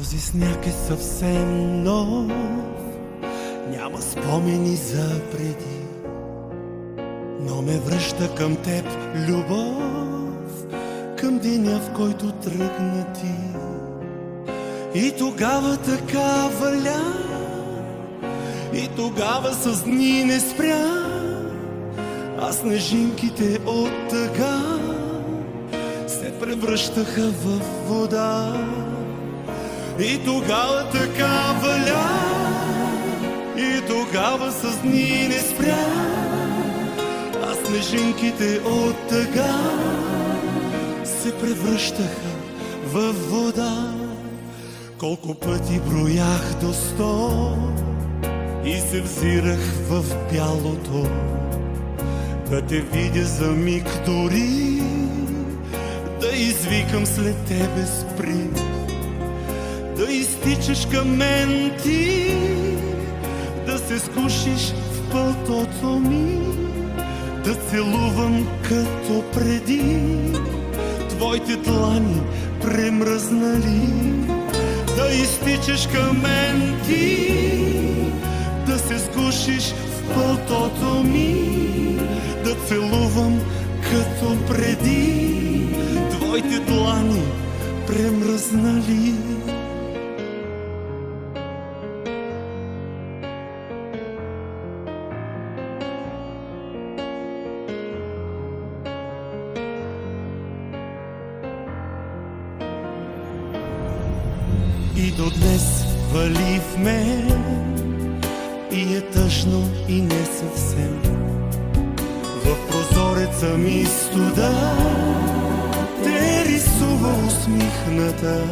Този сняг е съвсем нов, няма спомени за преди, но ме връща към теб любов, към деня, в който тръгна ти. И тогава така валя, и тогава с дни не спря, а снежинките от тъга се превръщаха в вода. И тогава така валя, и тогава с дни не спря, а снежинките от тъга се превръщаха в вода. Колко пъти броях до 100 и се взирах в бялото, да те видя за миг дори, да извикам след тебе спри, да изтичаш към мен ти, да се скушиш в пълтото ми, да целувам като преди твоите длани премръзнали, да изтичаш към мен ти, да се скушиш в пълтото ми, да целувам като преди твоите длани премръзнали. И до днес вали в мен и е тъжно и не съвсем. В прозореца ми студа те рисува усмихната.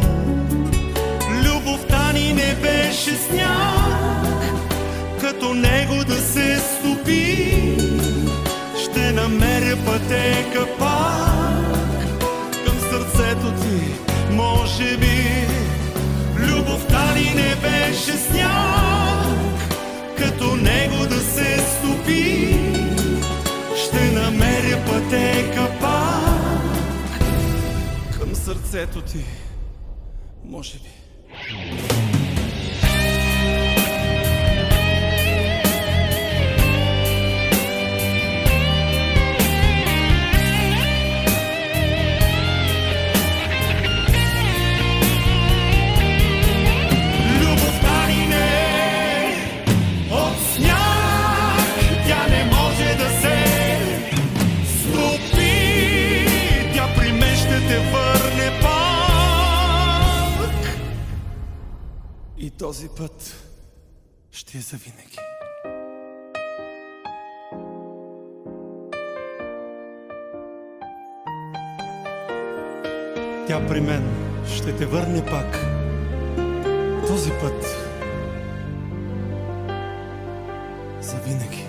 Любовта ни не беше сняг, като него да се стопи. Ще намеря пътека пак към сърцето ти, може би. Любовта ни не беше сняг, като него да се стопи. Ще намеря пътека пак към сърцето ти, може би. И този път ще е завинаги. Тя при мен ще те върне пак. Този път завинаги.